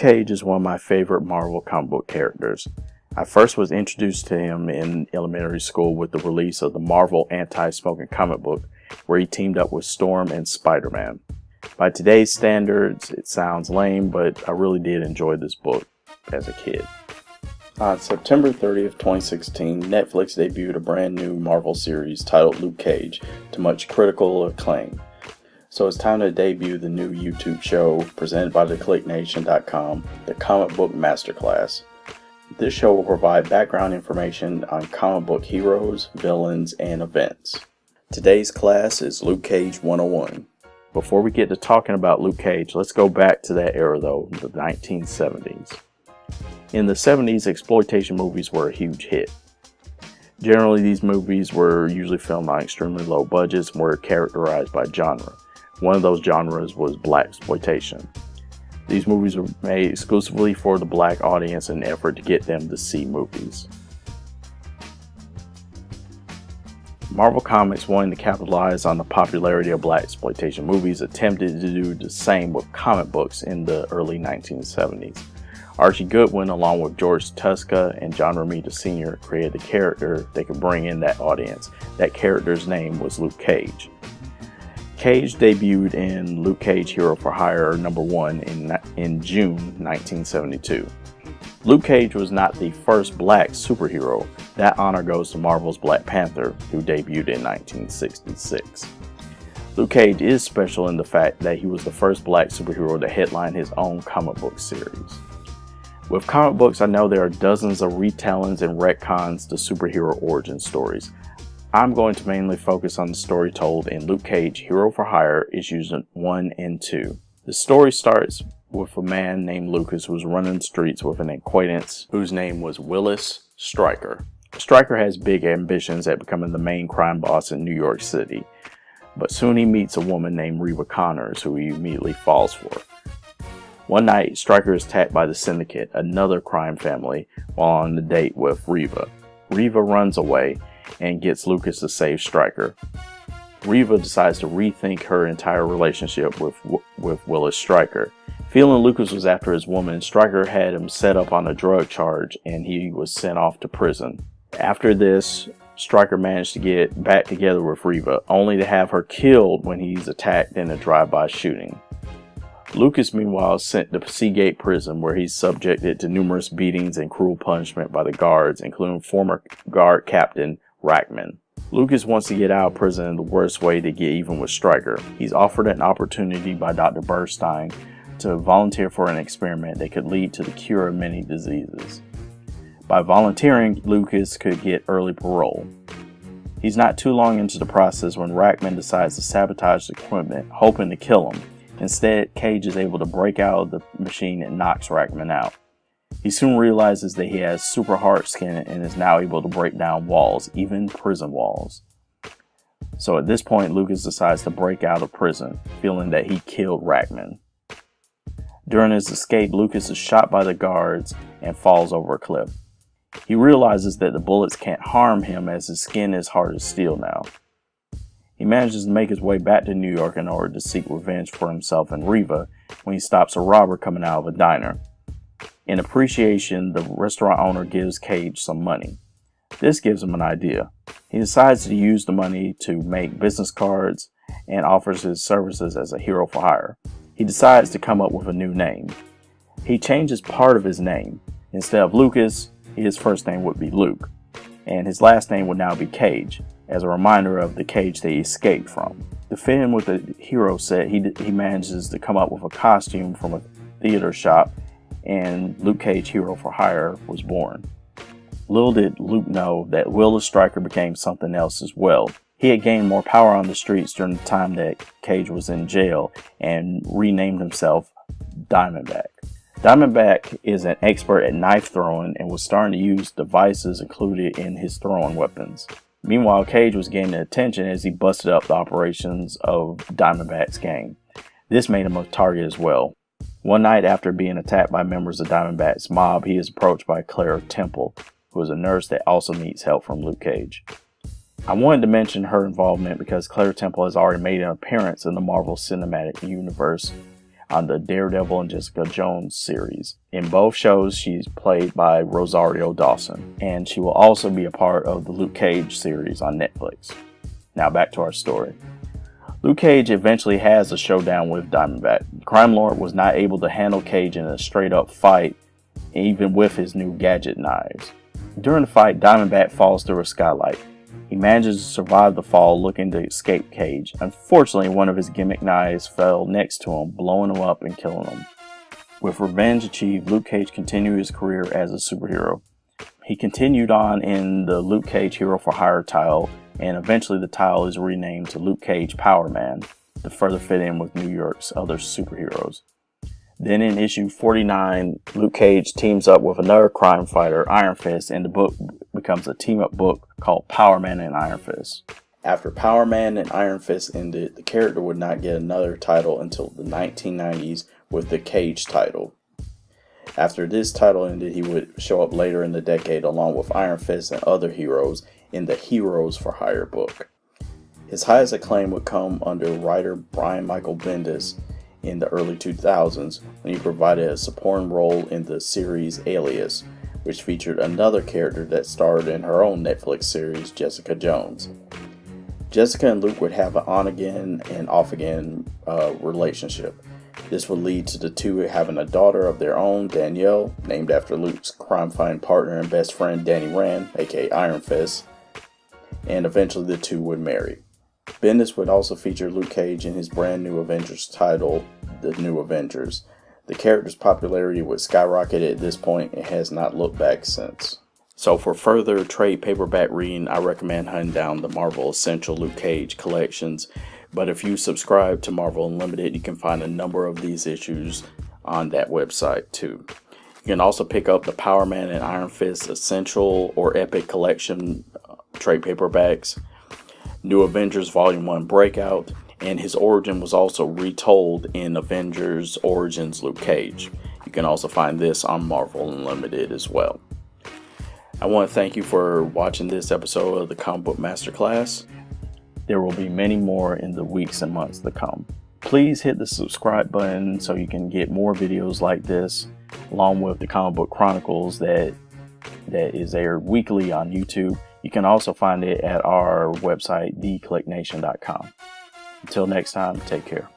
Cage is one of my favorite Marvel comic book characters. I first was introduced to him in elementary school with the release of the Marvel Anti-Smoking comic book, where he teamed up with Storm and Spider-Man. By today's standards, it sounds lame, but I really did enjoy this book as a kid. On September 30th, 2016, Netflix debuted a brand new Marvel series titled Luke Cage to much critical acclaim. So it's time to debut the new YouTube show presented by the Kliqnation.com, the Comic Book Masterclass. This show will provide background information on comic book heroes, villains, and events. Today's class is Luke Cage 101. Before we get to talking about Luke Cage, let's go back to that era though, the 1970s. In the 70s, exploitation movies were a huge hit. Generally, these movies were usually filmed on extremely low budgets and were characterized by genre. One of those genres was blaxploitation. These movies were made exclusively for the black audience in an effort to get them to see movies. Marvel Comics, wanting to capitalize on the popularity of blaxploitation movies, attempted to do the same with comic books in the early 1970s. Archie Goodwin, along with George Tuska and John Romita Sr., created a character that could bring in that audience. That character's name was Luke Cage. Cage debuted in Luke Cage Hero for Hire #1 in June 1972. Luke Cage was not the first black superhero. That honor goes to Marvel's Black Panther, who debuted in 1966. Luke Cage is special in the fact that he was the first black superhero to headline his own comic book series. With comic books, I know there are dozens of retellings and retcons to superhero origin stories. I'm going to mainly focus on the story told in Luke Cage Hero for Hire issues 1 and 2. The story starts with a man named Lucas who was running the streets with an acquaintance whose name was Willis Stryker. Stryker has big ambitions at becoming the main crime boss in New York City, but soon he meets a woman named Reva Connors who he immediately falls for. One night, Stryker is attacked by the Syndicate, another crime family, while on a date with Reva. Reva runs away and gets Lucas to save Stryker. Reva decides to rethink her entire relationship with Willis Stryker. Feeling Lucas was after his woman, Stryker had him set up on a drug charge and he was sent off to prison. After this, Stryker managed to get back together with Reva, only to have her killed when he's attacked in a drive-by shooting. Lucas, meanwhile, is sent to Seagate Prison, where he's subjected to numerous beatings and cruel punishment by the guards, including former guard captain Rackman. Lucas wants to get out of prison in the worst way to get even with Stryker. He's offered an opportunity by Dr. Bernstein to volunteer for an experiment that could lead to the cure of many diseases. By volunteering, Lucas could get early parole. He's not too long into the process when Rackman decides to sabotage the equipment, hoping to kill him. Instead, Cage is able to break out of the machine and knocks Rackman out. He soon realizes that he has super hard skin and is now able to break down walls, even prison walls. So at this point, Lucas decides to break out of prison, feeling that he killed Rackman. During his escape, Lucas is shot by the guards and falls over a cliff. He realizes that the bullets can't harm him as his skin is hard as steel now. He manages to make his way back to New York in order to seek revenge for himself and Reva when he stops a robber coming out of a diner. In appreciation, the restaurant owner gives Cage some money. This gives him an idea. He decides to use the money to make business cards and offers his services as a hero for hire. He decides to come up with a new name. He changes part of his name. Instead of Lucas, his first name would be Luke, and his last name would now be Cage, as a reminder of the cage that he escaped from. To fit in with the hero set, he manages to come up with a costume from a theater shop, and Luke Cage Hero for Hire was born. Little did Luke know that Willis Stryker became something else as well. He had gained more power on the streets during the time that Cage was in jail and renamed himself Diamondback. Diamondback is an expert at knife throwing and was starting to use devices included in his throwing weapons. Meanwhile, Cage was gaining attention as he busted up the operations of Diamondback's gang. This made him a target as well. One night after being attacked by members of Diamondback's mob, he is approached by Claire Temple, who is a nurse that also needs help from Luke Cage. I wanted to mention her involvement because Claire Temple has already made an appearance in the Marvel Cinematic Universe on the Daredevil and Jessica Jones series. In both shows, she's played by Rosario Dawson, and she will also be a part of the Luke Cage series on Netflix. Now back to our story. Luke Cage eventually has a showdown with Diamondback. The crime lord was not able to handle Cage in a straight-up fight, even with his new gadget knives. During the fight, Diamondback falls through a skylight. He manages to survive the fall, looking to escape Cage. Unfortunately, one of his gimmick knives fell next to him, blowing him up and killing him. With revenge achieved, Luke Cage continued his career as a superhero. He continued on in the Luke Cage Hero for Hire title, and eventually the title is renamed to Luke Cage Power Man to further fit in with New York's other superheroes. Then in issue 49, Luke Cage teams up with another crime fighter, Iron Fist, and the book becomes a team-up book called Power Man and Iron Fist. After Power Man and Iron Fist ended, the character would not get another title until the 1990s with the Cage title. After this title ended, he would show up later in the decade along with Iron Fist and other heroes in the Heroes for Hire book. His highest acclaim would come under writer Brian Michael Bendis in the early 2000s when he provided a supporting role in the series Alias, which featured another character that starred in her own Netflix series, Jessica Jones. Jessica and Luke would have an on-again and off-again relationship. This would lead to the two having a daughter of their own, Danielle, named after Luke's crime-fighting partner and best friend Danny Rand, aka Iron Fist, and eventually the two would marry. Bendis would also feature Luke Cage in his brand new Avengers title, The New Avengers. The character's popularity would skyrocket at this point and has not looked back since. So for further trade paperback reading, I recommend hunting down the Marvel Essential Luke Cage collections. But if you subscribe to Marvel Unlimited, you can find a number of these issues on that website too. You can also pick up the Power Man and Iron Fist Essential or Epic Collection trade paperbacks, New Avengers Volume 1 Breakout, and his origin was also retold in Avengers Origins Luke Cage. You can also find this on Marvel Unlimited as well. I want to thank you for watching this episode of the Comic Book Masterclass. There will be many more in the weeks and months to come. Please hit the subscribe button so you can get more videos like this, along with the Comic Book Chronicles that is aired weekly on YouTube. You can also find it at our website, Kliqnation.com. Until next time, take care.